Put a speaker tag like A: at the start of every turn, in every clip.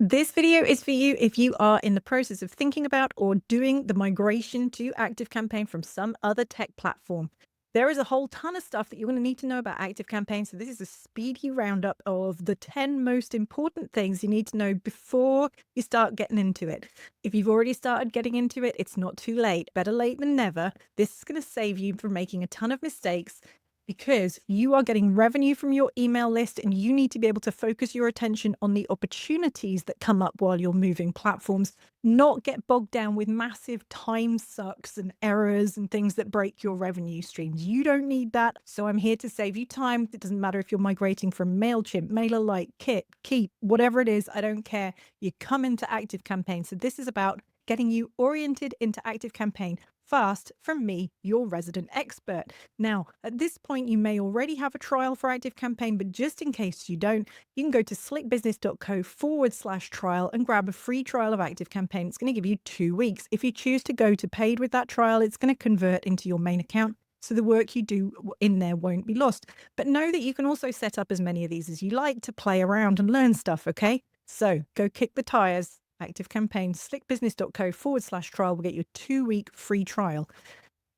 A: This video is for you if you are in the process of thinking about or doing the migration to ActiveCampaign from some other tech platform. There is a whole ton of stuff that you're going to need to know about ActiveCampaign. So this is a speedy roundup of the 10 most important things you need to know before you start getting into it. If you've already started getting into it, it's not too late. Better late than never. This is going to save you from making a ton of mistakes because you are getting revenue from your email list and you need to be able to focus your attention on the opportunities that come up while you're moving platforms, not get bogged down with massive time sucks and errors and things that break your revenue streams. You don't need that. So I'm here to save you time. It doesn't matter if you're migrating from MailChimp, MailerLite, Kit, Keep, whatever it is, I don't care. You come into ActiveCampaign. So this is about getting you oriented into ActiveCampaign fast from me, your resident expert. Now, at this point, you may already have a trial for ActiveCampaign, but just in case you don't, you can go to slickbusiness.co/trial and grab a free trial of ActiveCampaign. It's going to give you 2 weeks. If you choose to go to paid with that trial, it's going to convert into your main account. So the work you do in there won't be lost. But know that you can also set up as many of these as you like to play around and learn stuff, okay? So go kick the tires. ActiveCampaign, slickbusiness.co/trial will get you a 2-week free trial.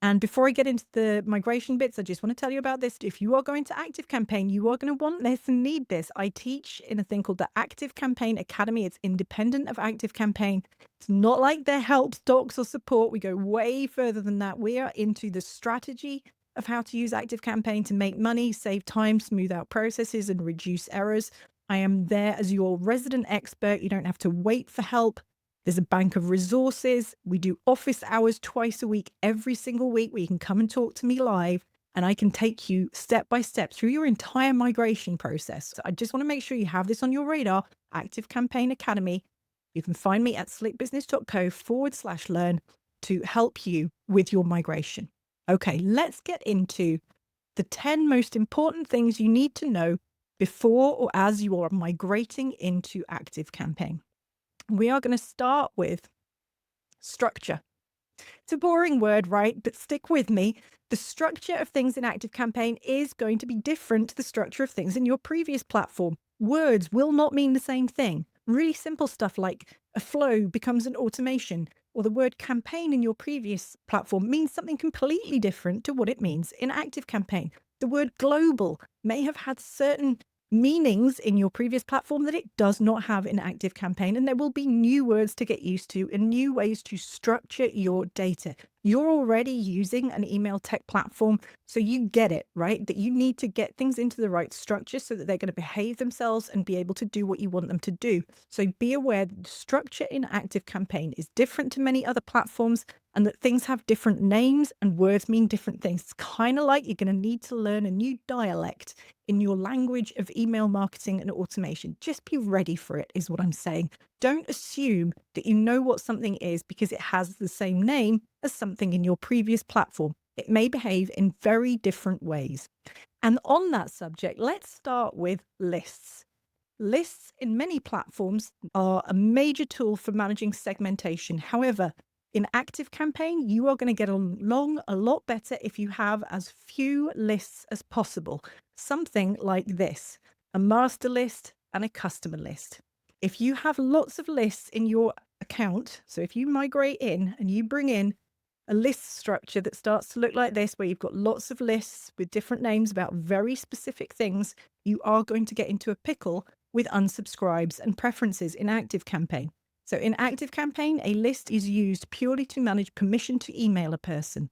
A: And before I get into the migration bits, I just want to tell you about this. If you are going to ActiveCampaign, you are going to want this and need this. I teach in a thing called the ActiveCampaign Academy. It's independent of ActiveCampaign. It's not like their helps, docs, or support. We go way further than that. We are into the strategy of how to use ActiveCampaign to make money, save time, smooth out processes, and reduce errors. I am there as your resident expert. You don't have to wait for help. There's a bank of resources. We do office hours twice a week, every single week, where you can come and talk to me live, and I can take you step by step through your entire migration process. So I just want to make sure you have this on your radar. ActiveCampaign Academy. You can find me at slickbusiness.co/learn to help you with your migration. Okay, let's get into the 10 most important things you need to know before or as you are migrating into ActiveCampaign. We are going to start with structure. It's a boring word, right? But stick with me. The structure of things in ActiveCampaign is going to be different to the structure of things in your previous platform. Words will not mean the same thing. Really simple stuff like a flow becomes an automation, or the word campaign in your previous platform means something completely different to what it means in ActiveCampaign. The word global may have had certain meanings in your previous platform that it does not have in ActiveCampaign, and there will be new words to get used to and new ways to structure your data. You're already using an email tech platform, so you get it, right? That you need to get things into the right structure so that they're going to behave themselves and be able to do what you want them to do. So be aware that the structure in ActiveCampaign is different to many other platforms, and that things have different names and words mean different things. It's kind of like you're going to need to learn a new dialect in your language of email marketing and automation. Just be ready for it, is what I'm saying. Don't assume that you know what something is because it has the same name as something in your previous platform. It may behave in very different ways. And on that subject, let's start with lists. Lists in many platforms are a major tool for managing segmentation. However, in ActiveCampaign, you are going to get along a lot better if you have as few lists as possible. Something like this: a master list and a customer list. If you have lots of lists in your account, so if you migrate in and you bring in a list structure that starts to look like this, where you've got lots of lists with different names about very specific things, you are going to get into a pickle with unsubscribes and preferences in ActiveCampaign. So in ActiveCampaign, a list is used purely to manage permission to email a person.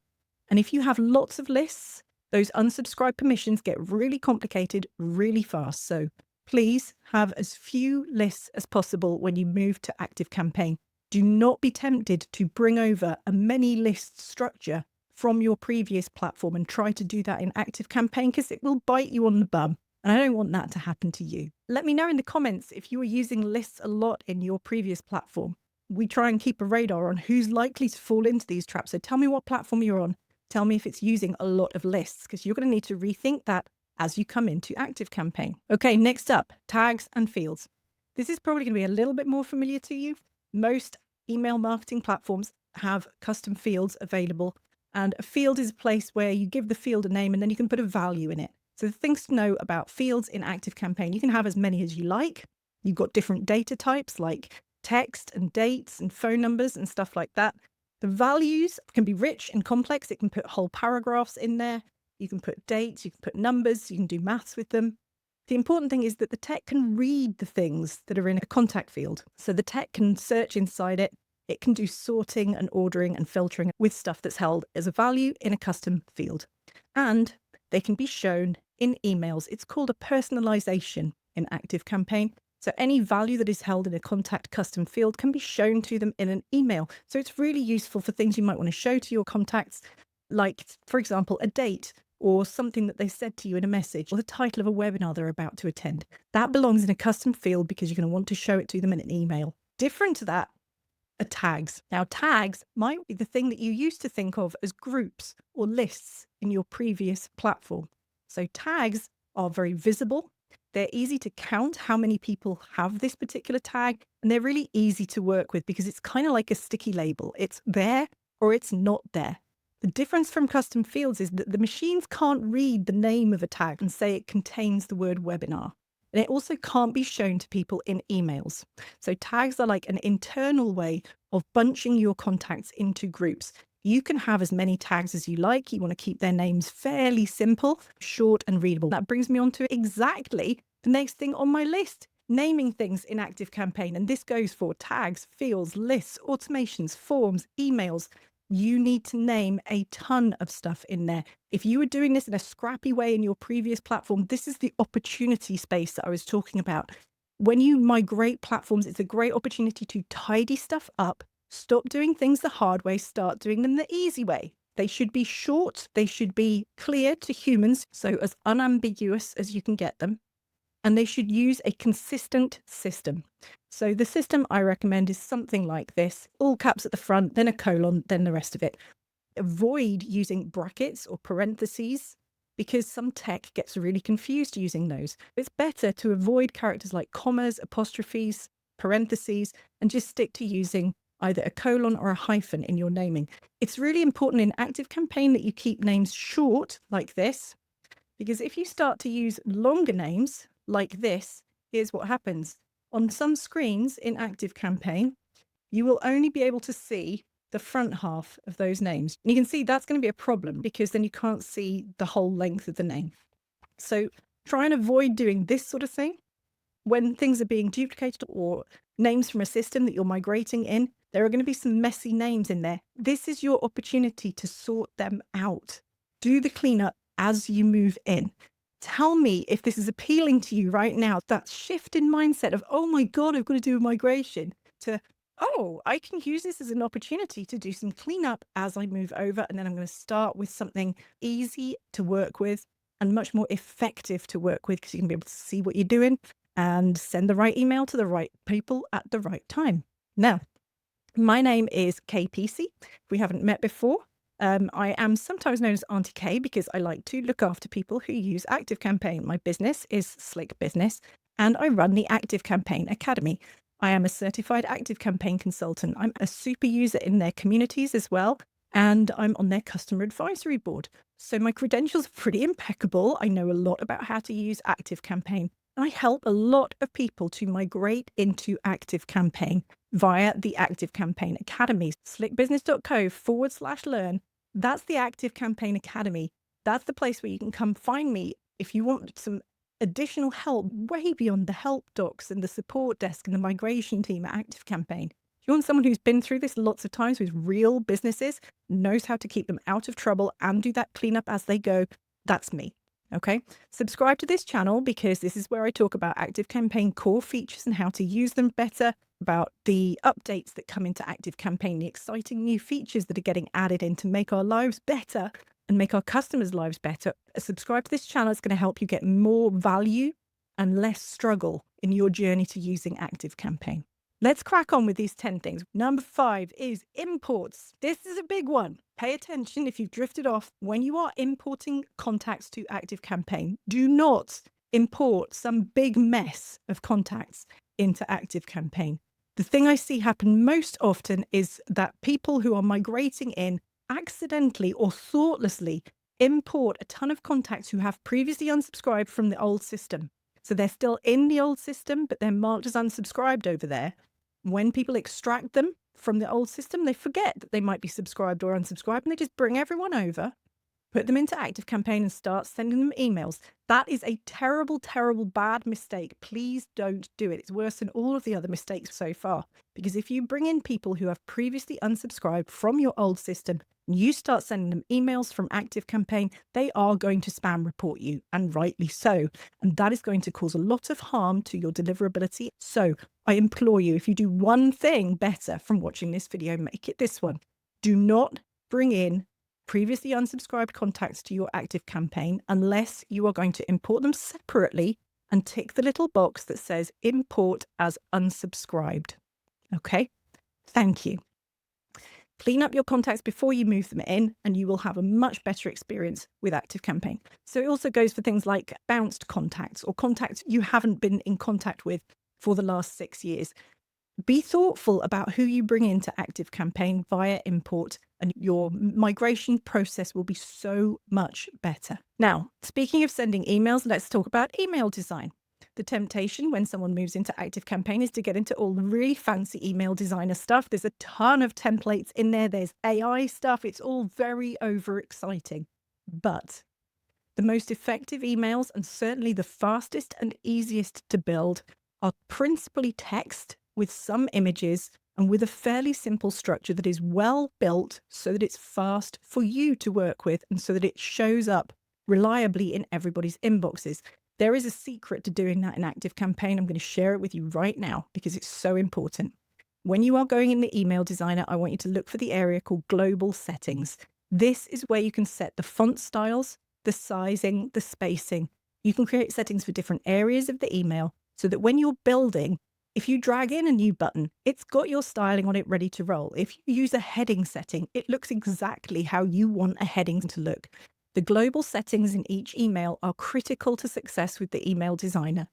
A: And if you have lots of lists, those unsubscribe permissions get really complicated really fast. So please have as few lists as possible when you move to ActiveCampaign. Do not be tempted to bring over a many list structure from your previous platform and try to do that in ActiveCampaign, because it will bite you on the bum. And I don't want that to happen to you. Let me know in the comments if you are using lists a lot in your previous platform. We try and keep a radar on who's likely to fall into these traps. So tell me what platform you're on. Tell me if it's using a lot of lists, because you're going to need to rethink that as you come into ActiveCampaign. Okay, next up, tags and fields. This is probably going to be a little bit more familiar to you. Most email marketing platforms have custom fields available, and a field is a place where you give the field a name and then you can put a value in it. So the things to know about fields in ActiveCampaign: you can have as many as you like. You've got different data types like text and dates and phone numbers and stuff like that. The values can be rich and complex. It can put whole paragraphs in there. You can put dates, you can put numbers, you can do maths with them. The important thing is that the tech can read the things that are in a contact field. So the tech can search inside it. It can do sorting and ordering and filtering with stuff that's held as a value in a custom field. And they can be shown in emails. It's called a personalization in ActiveCampaign. So any value that is held in a contact custom field can be shown to them in an email. So it's really useful for things you might want to show to your contacts, like, for example, a date or something that they said to you in a message or the title of a webinar they're about to attend. That belongs in a custom field because you're going to want to show it to them in an email. Different to that are tags. Now, tags might be the thing that you used to think of as groups or lists in your previous platform. So tags are very visible. They're easy to count how many people have this particular tag, and they're really easy to work with because it's kind of like a sticky label. It's there or it's not there. The difference from custom fields is that the machines can't read the name of a tag and say it contains the word webinar. And it also can't be shown to people in emails. So tags are like an internal way of bunching your contacts into groups. You can have as many tags as you like. You want to keep their names fairly simple, short and readable. That brings me on to exactly the next thing on my list, naming things in ActiveCampaign. And this goes for tags, fields, lists, automations, forms, emails. You need to name a ton of stuff in there. If you were doing this in a scrappy way in your previous platform, this is the opportunity space that I was talking about. When you migrate platforms, it's a great opportunity to tidy stuff up. Stop doing things the hard way, start doing them the easy way. They should be short, they should be clear to humans, so as unambiguous as you can get them. And they should use a consistent system. So the system I recommend is something like this, all caps at the front, then a colon, then the rest of it. Avoid using brackets or parentheses because some tech gets really confused using those. It's better to avoid characters like commas, apostrophes, parentheses, and just stick to using either a colon or a hyphen in your naming. It's really important in ActiveCampaign that you keep names short like this, because if you start to use longer names like this, here's what happens. On some screens in ActiveCampaign, you will only be able to see the front half of those names. And you can see that's going to be a problem because then you can't see the whole length of the name. So try and avoid doing this sort of thing. When things are being duplicated or names from a system that you're migrating in, there are going to be some messy names in there. This is your opportunity to sort them out. Do the cleanup as you move in. Tell me if this is appealing to you right now. That shift in mindset of, oh my God, I've got to do a migration, to, oh, I can use this as an opportunity to do some cleanup as I move over. And then I'm going to start with something easy to work with and much more effective to work with because you can be able to see what you're doing and send the right email to the right people at the right time. Now, my name is Kay Peacey. If we haven't met before, I am sometimes known as Auntie Kay because I like to look after people who use ActiveCampaign. My business is Slick Business, and I run the ActiveCampaign Academy. I am a certified ActiveCampaign consultant. I'm a super user in their communities as well, and I'm on their customer advisory board. So my credentials are pretty impeccable. I know a lot about how to use ActiveCampaign. I help a lot of people to migrate into ActiveCampaign via the ActiveCampaign Academy. slickbusiness.co/learn. That's the ActiveCampaign Academy. That's the place where you can come find me if you want some additional help way beyond the help docs and the support desk and the migration team at ActiveCampaign. If you want someone who's been through this lots of times with real businesses, knows how to keep them out of trouble and do that cleanup as they go, that's me. Okay, subscribe to this channel because this is where I talk about ActiveCampaign core features and how to use them better, about the updates that come into ActiveCampaign, the exciting new features that are getting added in to make our lives better and make our customers' lives better. Subscribe to this channel. It's going to help you get more value and less struggle in your journey to using ActiveCampaign. Let's crack on with these 10 things. Number 5 is imports. This is a big one. Pay attention if you've drifted off. When you are importing contacts to ActiveCampaign, do not import some big mess of contacts into ActiveCampaign. The thing I see happen most often is that people who are migrating in accidentally or thoughtlessly import a ton of contacts who have previously unsubscribed from the old system. So they're still in the old system, but they're marked as unsubscribed over there. When people extract them from the old system, they forget that they might be subscribed or unsubscribed, and they just bring everyone over, put them into ActiveCampaign and start sending them emails. That is a terrible, terrible, bad mistake. Please don't do it. It's worse than all of the other mistakes so far. Because if you bring in people who have previously unsubscribed from your old system, and you start sending them emails from ActiveCampaign, they are going to spam report you, and rightly so. And that is going to cause a lot of harm to your deliverability. So I implore you, if you do one thing better from watching this video, make it this one. Do not bring in previously unsubscribed contacts to your ActiveCampaign unless you are going to import them separately and tick the little box that says import as unsubscribed. Okay, thank you. Clean up your contacts before you move them in, and you will have a much better experience with ActiveCampaign. So it also goes for things like bounced contacts or contacts you haven't been in contact with for the last 6 years. Be thoughtful about who you bring into ActiveCampaign via import, and your migration process will be so much better. Now, speaking of sending emails, let's talk about email design. The temptation when someone moves into ActiveCampaign is to get into all the really fancy email designer stuff. There's a ton of templates in there. There's AI stuff. It's all very overexciting. But the most effective emails, and certainly the fastest and easiest to build, are principally text with some images and with a fairly simple structure that is well built so that it's fast for you to work with and so that it shows up reliably in everybody's inboxes. There is a secret to doing that in ActiveCampaign. I'm going to share it with you right now because it's so important. When you are going in the email designer, I want you to look for the area called global settings. This is where you can set the font styles, the sizing, the spacing. You can create settings for different areas of the email so that when you're building, if you drag in a new button, it's got your styling on it ready to roll. If you use a heading setting, it looks exactly how you want a heading to look. The global settings in each email are critical to success with the email designer.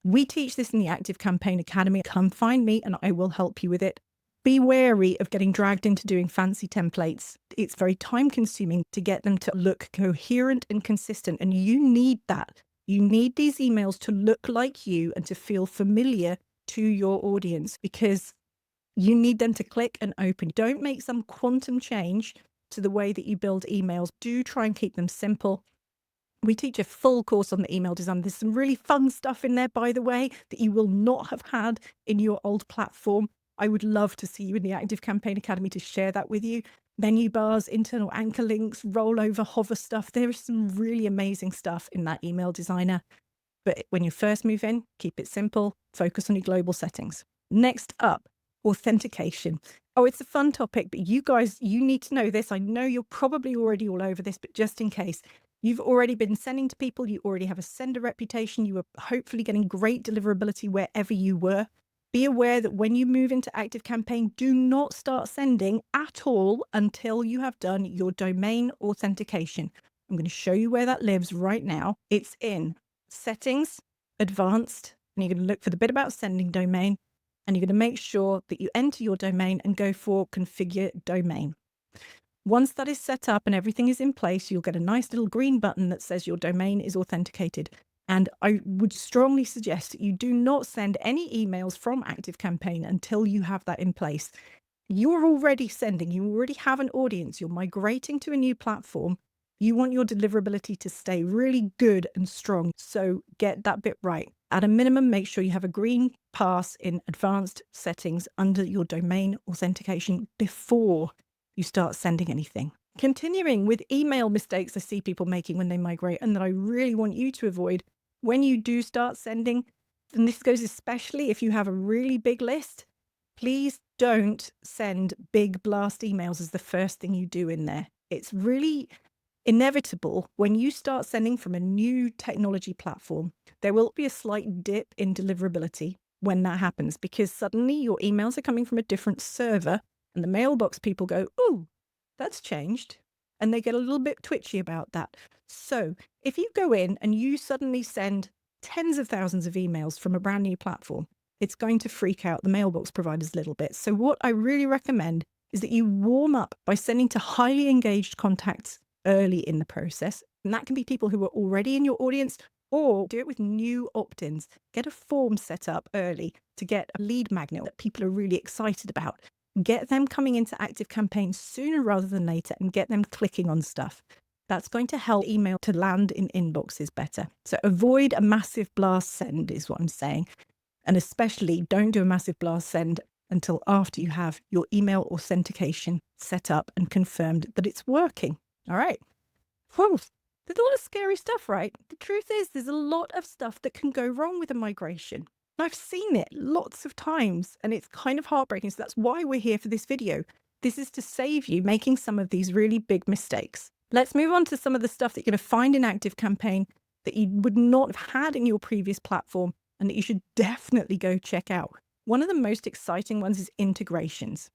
A: We teach this in the ActiveCampaign Academy. Come find me and I will help you with it. Be wary of getting dragged into doing fancy templates. It's very time consuming to get them to look coherent and consistent, and you need that. You need these emails to look like you and to feel familiar to your audience because you need them to click and open. Don't make some quantum change to the way that you build emails. Do try and keep them simple. We teach a full course on the email design. There's some really fun stuff in there, by the way, that you will not have had in your old platform. I would love to see you in the ActiveCampaign Academy to share that with you. Menu bars, internal anchor links, rollover, hover stuff. There is some really amazing stuff in that email designer. But when you first move in, keep it simple. Focus on your global settings. Next up, authentication. Oh, it's a fun topic, but you guys, you need to know this. I know you're probably already all over this, but just in case, you've already been sending to people, you already have a sender reputation, you are hopefully getting great deliverability wherever you were. Be aware that when you move into ActiveCampaign, do not start sending at all until you have done your domain authentication. I'm going to show you where that lives right now. It's in Settings, Advanced, and you're going to look for the bit about sending domain, and you're going to make sure that you enter your domain and go for Configure Domain. Once that is set up and everything is in place, you'll get a nice little green button that says your domain is authenticated. And I would strongly suggest that you do not send any emails from ActiveCampaign until you have that in place. You're already sending, you already have an audience, you're migrating to a new platform. You want your deliverability to stay really good and strong. So get that bit right. At a minimum, make sure you have a green pass in advanced settings under your domain authentication before you start sending anything. Continuing with email mistakes I see people making when they migrate and that I really want you to avoid when you do start sending, and this goes especially if you have a really big list, please don't send big blast emails as the first thing you do in there. It's really inevitable when you start sending from a new technology platform, there will be a slight dip in deliverability when that happens because suddenly your emails are coming from a different server and the mailbox people go, "Ooh, that's changed." And they get a little bit twitchy about that. So if you go in and you suddenly send tens of thousands of emails from a brand new platform, it's going to freak out the mailbox providers a little bit. So what I really recommend is that you warm up by sending to highly engaged contacts early in the process. And that can be people who are already in your audience or do it with new opt-ins. Get a form set up early to get a lead magnet that people are really excited about. Get them coming into ActiveCampaign sooner rather than later and get them clicking on stuff. That's going to help email to land in inboxes better. So avoid a massive blast send is what I'm saying. And especially don't do a massive blast send until after you have your email authentication set up and confirmed that it's working. All right. Whew. There's a lot of scary stuff, right? The truth is, there's a lot of stuff that can go wrong with a migration. I've seen it lots of times, and it's kind of heartbreaking. So that's why we're here for this video. This is to save you making some of these really big mistakes. Let's move on to some of the stuff that you're going to find in ActiveCampaign that you would not have had in your previous platform and that you should definitely go check out. One of the most exciting ones is integrations.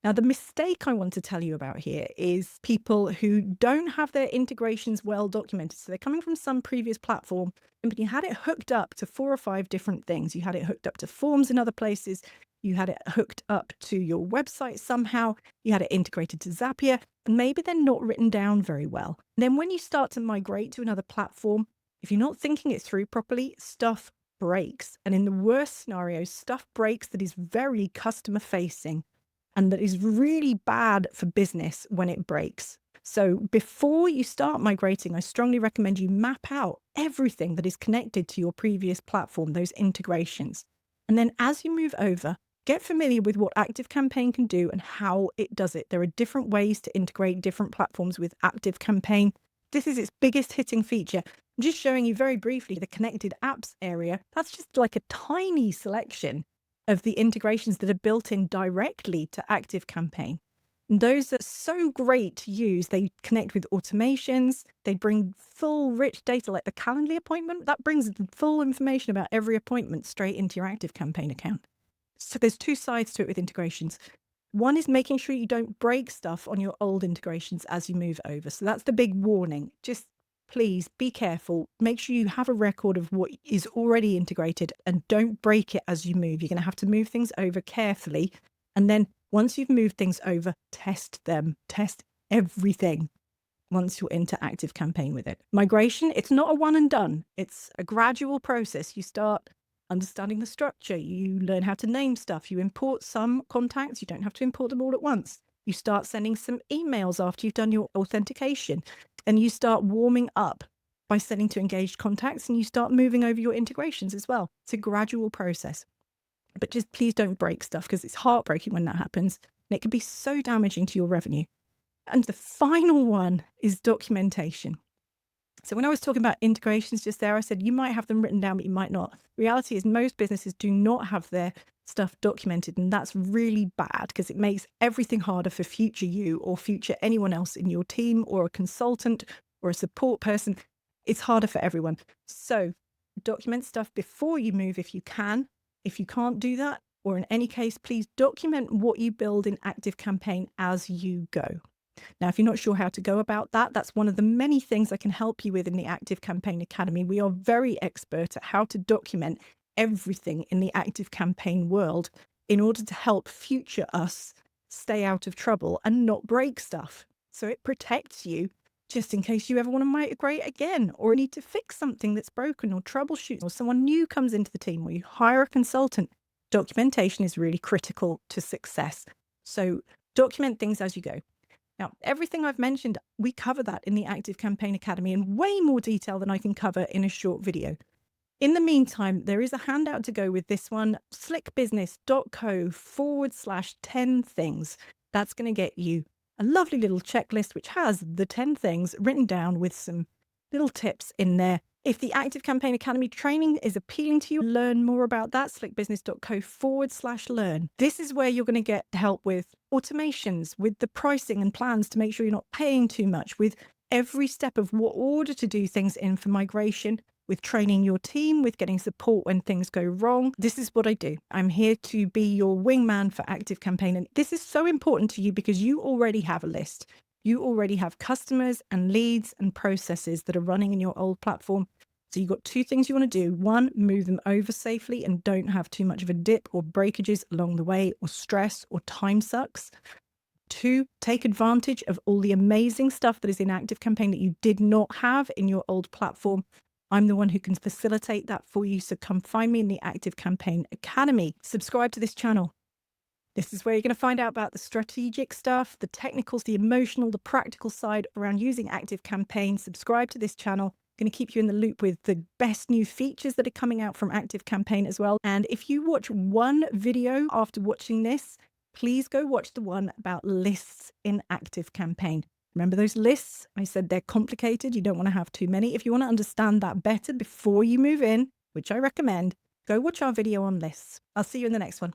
A: Now, the mistake I want to tell you about here is people who don't have their integrations well documented. So they're coming from some previous platform, and you had it hooked up to 4 or 5 different things. You had it hooked up to forms in other places. You had it hooked up to your website somehow. You had it integrated to Zapier, and maybe they're not written down very well. And then when you start to migrate to another platform, if you're not thinking it through properly, stuff breaks. And in the worst scenarios, stuff breaks that is very customer facing and that is really bad for business when it breaks. So before you start migrating, I strongly recommend you map out everything that is connected to your previous platform, those integrations. And then as you move over, get familiar with what ActiveCampaign can do and how it does it. There are different ways to integrate different platforms with ActiveCampaign. This is its biggest hitting feature. I'm just showing you very briefly the connected apps area. That's just like a tiny selection of the integrations that are built in directly to ActiveCampaign. And those are so great to use. They connect with automations. They bring full rich data like the Calendly appointment. That brings the full information about every appointment straight into your ActiveCampaign account. So there's 2 sides to it with integrations. One is making sure you don't break stuff on your old integrations as you move over. So that's the big warning. Just please be careful. Make sure you have a record of what is already integrated and don't break it as you move. You're going to have to move things over carefully. And then once you've moved things over, test them. Test everything once you're into ActiveCampaign with it. Migration, it's not a one and done. It's a gradual process. You start understanding the structure. You learn how to name stuff. You import some contacts. You don't have to import them all at once. You start sending some emails after you've done your authentication. And you start warming up by sending to engaged contacts, and you start moving over your integrations as well. It's a gradual process. But just please don't break stuff because it's heartbreaking when that happens. And it can be so damaging to your revenue. And the final one is documentation. So when I was talking about integrations just there, I said you might have them written down, but you might not. Reality is most businesses do not have their stuff documented, and that's really bad because it makes everything harder for future you or future anyone else in your team or a consultant or a support person. It's harder for everyone. So document stuff before you move if you can. If you can't do that, or in any case, please document what you build in ActiveCampaign as you go. Now, if you're not sure how to go about that, that's one of the many things I can help you with in the ActiveCampaign Academy. We are very expert at how to document everything in the ActiveCampaign world in order to help future us stay out of trouble and not break stuff. So it protects you just in case you ever want to migrate again or need to fix something that's broken or troubleshoot or someone new comes into the team or you hire a consultant. Documentation is really critical to success. So document things as you go. Now, everything I've mentioned, we cover that in the ActiveCampaign Academy in way more detail than I can cover in a short video. In the meantime, there is a handout to go with this one, slickbusiness.co/10 things. That's going to get you a lovely little checklist which has the 10 things written down with some little tips in there. If the ActiveCampaign Academy training is appealing to you, learn more about that, slickbusiness.co/learn. This is where you're going to get help with automations, with the pricing and plans to make sure you're not paying too much, with every step of what order to do things in for migration, with training your team, with getting support when things go wrong. This is what I do. I'm here to be your wingman for ActiveCampaign. And this is so important to you because you already have a list. You already have customers and leads and processes that are running in your old platform. So you've got 2 things you want to do. 1, move them over safely and don't have too much of a dip or breakages along the way or stress or time sucks. 2, take advantage of all the amazing stuff that is in ActiveCampaign that you did not have in your old platform. I'm the one who can facilitate that for you. So come find me in the ActiveCampaign Academy. Subscribe to this channel. This is where you're going to find out about the strategic stuff, the technicals, the emotional, the practical side around using ActiveCampaign. Subscribe to this channel. Going to keep you in the loop with the best new features that are coming out from ActiveCampaign as well. And if you watch one video after watching this, please go watch the one about lists in ActiveCampaign. Remember those lists? I said they're complicated. You don't want to have too many. If you want to understand that better before you move in, which I recommend, go watch our video on lists. I'll see you in the next one.